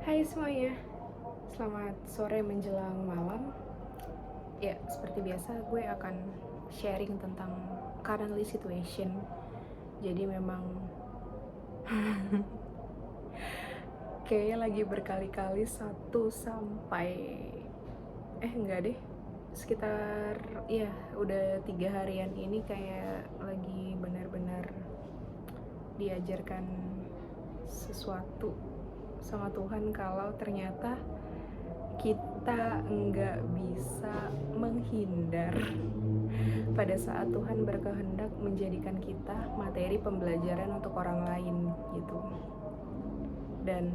Hai semuanya, selamat sore menjelang malam. Ya, seperti biasa gue akan sharing tentang currently situation. Jadi memang kayaknya lagi berkali-kali satu sampai enggak deh, sekitar ya udah 3 harian ini kayak lagi benar-benar diajarkan sesuatu sama Tuhan kalau ternyata kita nggak bisa menghindar pada saat Tuhan berkehendak menjadikan kita materi pembelajaran untuk orang lain gitu. Dan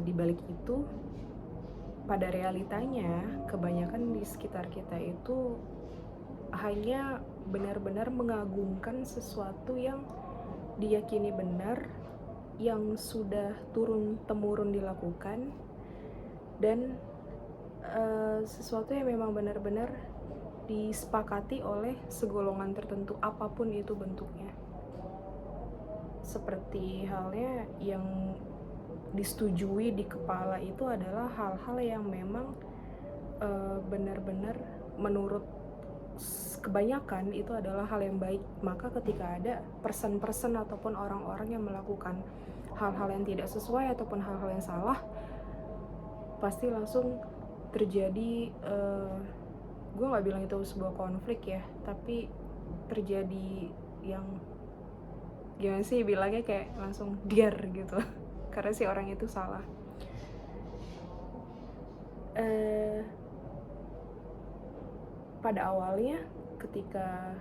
di balik itu, pada realitanya kebanyakan di sekitar kita itu hanya benar-benar mengagungkan sesuatu yang diyakini benar, yang sudah turun-temurun dilakukan, dan sesuatu yang memang benar-benar disepakati oleh segolongan tertentu apapun itu bentuknya. Seperti halnya yang disetujui di kepala itu adalah hal-hal yang memang benar-benar menurut kebanyakan itu adalah hal yang baik. Maka ketika ada person-person ataupun orang-orang yang melakukan hal-hal yang tidak sesuai ataupun hal-hal yang salah, pasti langsung terjadi gue nggak bilang itu sebuah konflik ya, tapi terjadi yang gimana sih bilangnya, kayak langsung diar gitu karena si orang itu salah. Pada awalnya ketika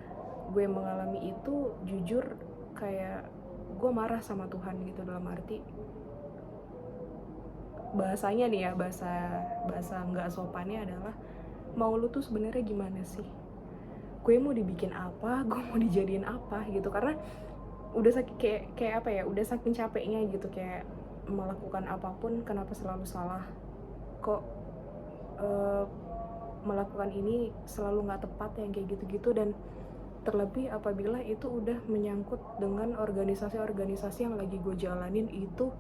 gue mengalami itu, jujur kayak gue marah sama Tuhan gitu, dalam arti bahasanya nih ya, bahasa nggak sopannya adalah, mau lu tuh sebenarnya gimana sih? Gue mau dibikin apa? Gue mau dijadiin apa gitu? Karena udah saking kayak apa ya, udah saking capeknya gitu, kayak melakukan apapun kenapa selalu salah, kok melakukan ini selalu nggak tepat, yang kayak gitu-gitu. Dan terlebih apabila itu udah menyangkut dengan organisasi-organisasi yang lagi gue jalanin, itu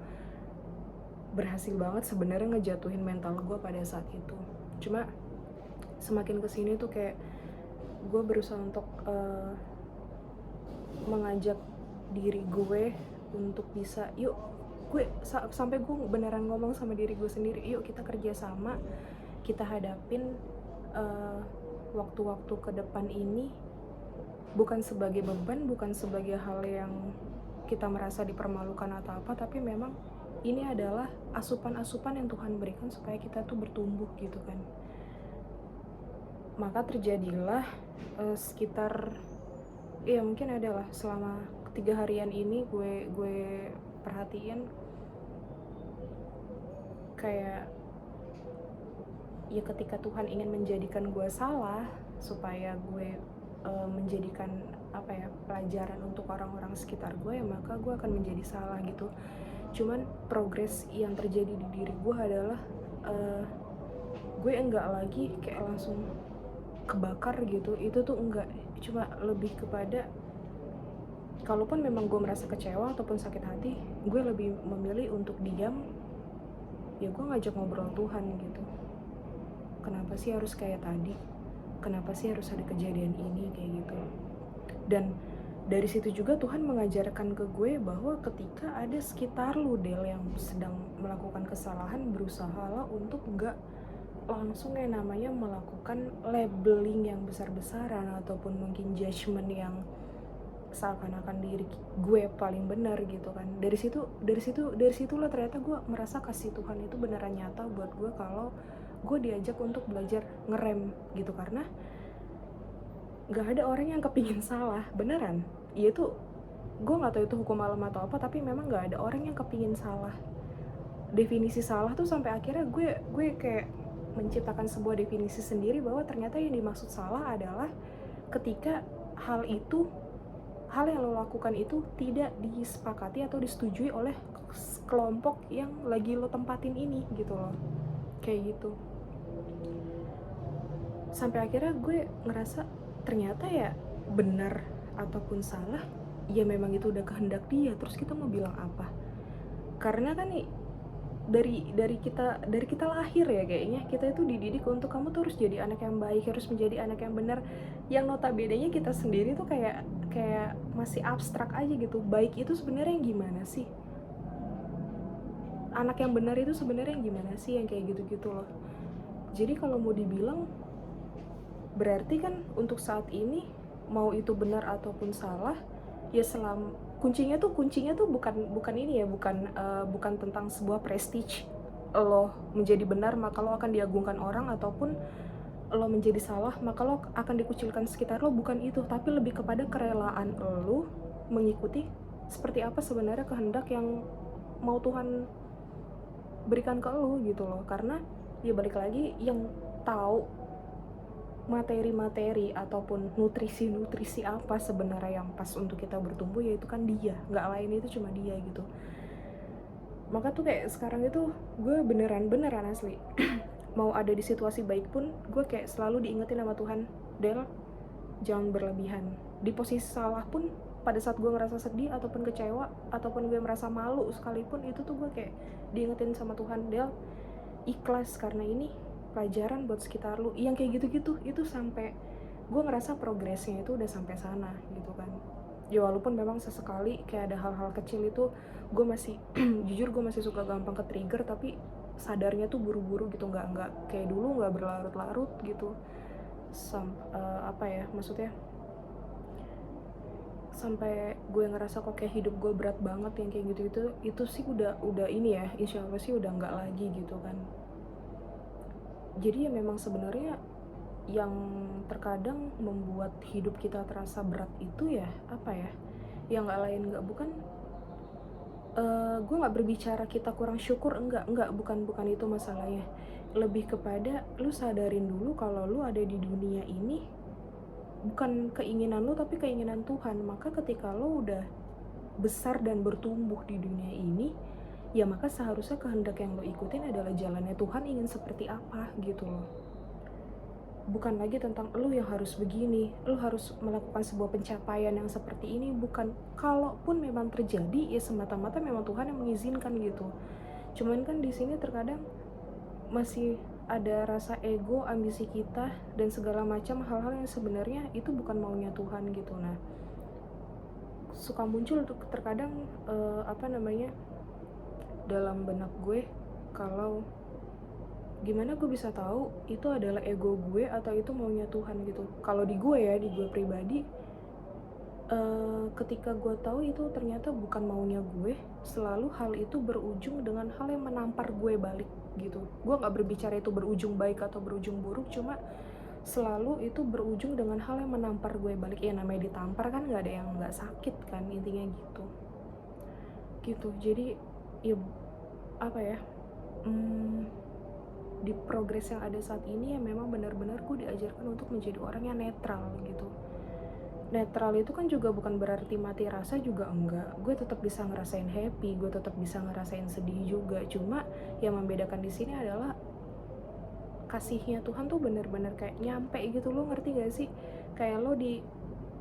berhasil banget sebenarnya ngejatuhin mental gue pada saat itu. Cuma semakin kesini tuh kayak gue berusaha untuk mengajak diri gue untuk bisa, yuk gue sampai gue beneran ngomong sama diri gue sendiri, yuk kita kerja sama, kita hadapin waktu-waktu ke depan ini bukan sebagai beban, bukan sebagai hal yang kita merasa dipermalukan atau apa, tapi memang ini adalah asupan-asupan yang Tuhan berikan supaya kita tuh bertumbuh gitu kan. Maka terjadilah sekitar ya mungkin adalah selama 3 harian ini gue perhatiin kayak ya ketika Tuhan ingin menjadikan gue salah supaya gue menjadikan apa ya, pelajaran untuk orang-orang sekitar gue, ya maka gue akan menjadi salah gitu. Cuman progres yang terjadi di diri gue adalah gue enggak lagi kayak langsung kebakar gitu, itu tuh enggak. Cuma lebih kepada, kalaupun memang gue merasa kecewa ataupun sakit hati, gue lebih memilih untuk diam. Ya gue ngajak ngobrol Tuhan gitu, kenapa sih harus kayak tadi, kenapa sih harus ada kejadian ini kayak gitu. Dan dari situ juga Tuhan mengajarkan ke gue bahwa ketika ada sekitar lu Del yang sedang melakukan kesalahan, berusahalah untuk gak langsung yang namanya melakukan labeling yang besar-besaran ataupun mungkin judgement yang seakan-akan diri gue paling benar gitu kan. Dari situlah ternyata gue merasa kasih Tuhan itu beneran nyata buat gue, kalau gue diajak untuk belajar ngerem gitu. Karena nggak ada orang yang kepingin salah beneran. Iya tuh, gue nggak tahu itu hukum alam atau apa, tapi memang nggak ada orang yang kepingin salah. Definisi salah tuh sampai akhirnya gue kayak menciptakan sebuah definisi sendiri bahwa ternyata yang dimaksud salah adalah ketika hal yang lo lakukan itu tidak disepakati atau disetujui oleh kelompok yang lagi lo tempatin ini gitu loh, kayak gitu. Sampai akhirnya gue ngerasa ternyata ya benar ataupun salah, ya memang itu udah kehendak dia, terus kita mau bilang apa. Karena kan dari kita lahir ya, kayaknya kita itu dididik untuk kamu tuh harus jadi anak yang baik, harus menjadi anak yang benar, yang notabene-nya kita sendiri tuh kayak kayak masih abstrak aja gitu. Baik itu sebenarnya yang gimana sih, anak yang benar itu sebenarnya yang gimana sih, yang kayak gitu-gitu loh. Jadi kalau mau dibilang, berarti kan untuk saat ini mau itu benar ataupun salah, ya kuncinya tuh bukan ini ya, bukan tentang sebuah prestige. Lo menjadi benar maka lo akan diagungkan orang, ataupun lo menjadi salah maka lo akan dikucilkan sekitar lo. Bukan itu, tapi lebih kepada kerelaan lo mengikuti seperti apa sebenarnya kehendak yang mau Tuhan berikan ke lo gitu loh. Karena ya balik lagi, yang tahu materi-materi ataupun nutrisi-nutrisi apa sebenarnya yang pas untuk kita bertumbuh, yaitu kan dia, nggak lain, itu cuma dia gitu. Maka tuh kayak sekarang itu gue beneran asli mau ada di situasi baik pun gue kayak selalu diingetin sama Tuhan, Del, jangan berlebihan. Di posisi salah pun, pada saat gue ngerasa sedih ataupun kecewa ataupun gue merasa malu sekalipun, itu tuh gue kayak diingetin sama Tuhan, Del, ikhlas, karena ini pelajaran buat sekitar lu, yang kayak gitu-gitu. Itu sampai gue ngerasa progresnya itu udah sampai sana gitu kan. Ya walaupun memang sesekali kayak ada hal-hal kecil itu gue masih jujur gue masih suka gampang ke trigger, tapi sadarnya tuh buru-buru gitu, nggak kayak dulu, nggak berlarut-larut gitu. Apa ya maksudnya, sampai gue ngerasa kok kayak hidup gue berat banget yang kayak gitu. Itu sih udah ini ya, insya Allah sih udah nggak lagi gitu kan. Jadi ya memang sebenarnya yang terkadang membuat hidup kita terasa berat itu ya apa ya, yang nggak lain nggak bukan, gue nggak berbicara kita kurang syukur, enggak, bukan itu masalahnya. Lebih kepada lu sadarin dulu kalau lu ada di dunia ini bukan keinginan lu tapi keinginan Tuhan. Maka ketika lu udah besar dan bertumbuh di dunia ini, ya maka seharusnya kehendak yang lo ikutin adalah jalannya Tuhan ingin seperti apa gitu loh. Bukan lagi tentang lo yang harus begini, lo harus melakukan sebuah pencapaian yang seperti ini. Bukan. Kalaupun memang terjadi, ya semata-mata memang Tuhan yang mengizinkan gitu. Cuman kan di sini terkadang masih ada rasa ego, ambisi kita, dan segala macam hal-hal yang sebenarnya itu bukan maunya Tuhan gitu. Nah, suka muncul terkadang dalam benak gue, kalau gimana gue bisa tahu itu adalah ego gue atau itu maunya Tuhan gitu. Kalau di gue pribadi, ketika gue tahu itu ternyata bukan maunya gue, selalu hal itu berujung dengan hal yang menampar gue balik gitu. Gue nggak berbicara itu berujung baik atau berujung buruk, cuma selalu itu berujung dengan hal yang menampar gue balik. Ya namanya ditampar kan nggak ada yang nggak sakit kan, intinya gitu. Jadi ya apa ya, di progres yang ada saat ini ya memang benar-benar gue diajarkan untuk menjadi orang yang netral gitu. Netral itu kan juga bukan berarti mati rasa juga, enggak. Gue tetap bisa ngerasain happy, gue tetap bisa ngerasain sedih juga. Cuma yang membedakan di sini adalah kasihnya Tuhan tuh benar-benar kayak nyampe gitu. Lo ngerti gak sih? Kayak lo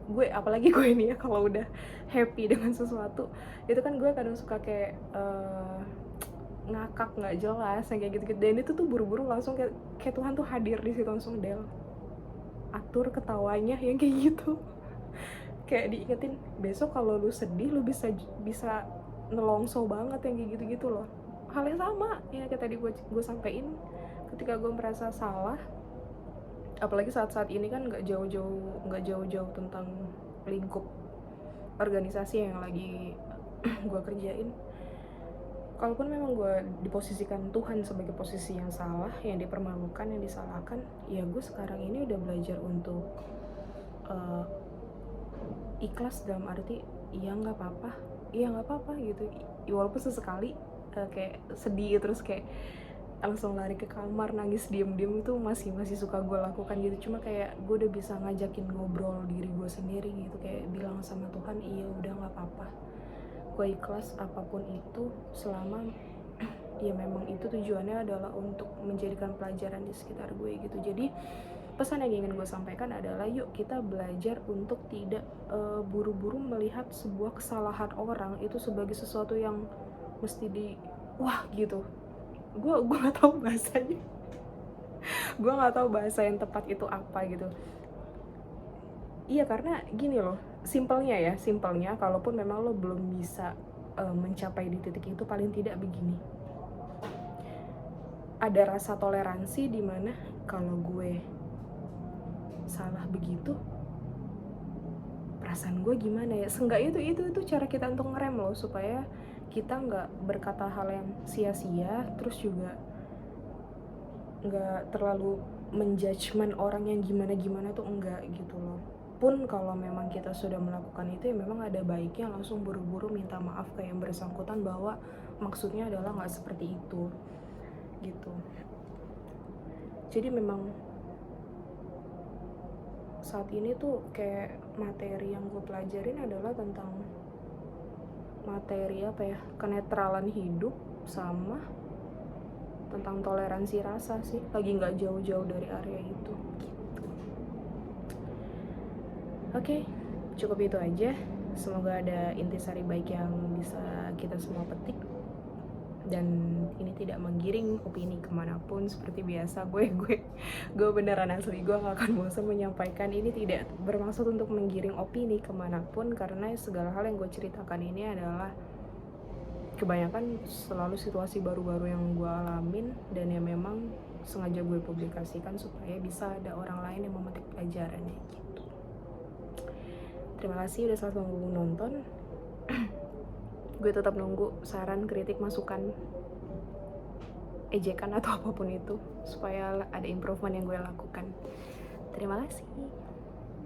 gue, apalagi gue nih ya, kalau udah happy dengan sesuatu itu kan gue kadang suka kayak ngakak nggak jelas yang kayak gitu-gitu. Dan itu tuh buru-buru langsung kayak Tuhan tuh hadir di situ langsung, Del, atur ketawanya yang kayak gitu. Kayak diingetin, besok kalau lu sedih lu bisa nelongso banget yang kayak gitu-gitu loh. Hal yang sama ya kayak tadi gue sampein, ketika gue merasa salah, apalagi saat-saat ini kan nggak jauh-jauh tentang lingkup organisasi yang lagi gue kerjain. Kalaupun memang gue diposisikan Tuhan sebagai posisi yang salah, yang dipermalukan, yang disalahkan, ya gue sekarang ini udah belajar untuk ikhlas, dalam arti iya nggak apa-apa gitu. Walaupun sesekali kayak sedih terus kayak langsung lari ke kamar nangis diem-diem, itu masih suka gue lakukan gitu. Cuma kayak gue udah bisa ngajakin ngobrol diri gue sendiri gitu, kayak bilang sama Tuhan, iya udah nggak apa-apa, gue ikhlas apapun itu, selama ya memang itu tujuannya adalah untuk menjadikan pelajaran di sekitar gue gitu. Jadi pesan yang ingin gue sampaikan adalah yuk kita belajar untuk tidak buru-buru melihat sebuah kesalahan orang itu sebagai sesuatu yang mesti wah gitu. Gue nggak tahu bahasanya. Gue nggak tahu bahasa yang tepat itu apa gitu. Iya, karena gini loh, simpelnya kalaupun memang lo belum bisa mencapai di titik itu, paling tidak begini, ada rasa toleransi di mana kalau gue salah begitu, perasaan gue gimana ya, seenggaknya itu cara kita untuk ngerem loh, supaya kita nggak berkata hal yang sia-sia, terus juga nggak terlalu menjudgment orang yang gimana-gimana tuh, enggak gitu loh. Pun kalau memang kita sudah melakukan itu, ya memang ada baiknya langsung buru-buru minta maaf ke yang bersangkutan bahwa maksudnya adalah nggak seperti itu gitu. Jadi memang saat ini tuh kayak materi yang gue pelajarin adalah tentang materi apa ya, kenetralan hidup sama tentang toleransi rasa sih, lagi nggak jauh-jauh dari area itu gitu. Oke, cukup itu aja. Semoga ada intisari baik yang bisa kita semua petik, dan ini tidak menggiring opini kemanapun. Seperti biasa, gue beneran asli, gue gak akan bosan menyampaikan ini, tidak bermaksud untuk menggiring opini kemanapun, karena segala hal yang gue ceritakan ini adalah kebanyakan selalu situasi baru-baru yang gue alamin, dan yang memang sengaja gue publikasikan supaya bisa ada orang lain yang memetik pelajarannya gitu. Terima kasih udah selalu nonton. Gue tetap nunggu saran, kritik, masukan, ejekan atau apapun itu, supaya ada improvement yang gue lakukan. Terima kasih.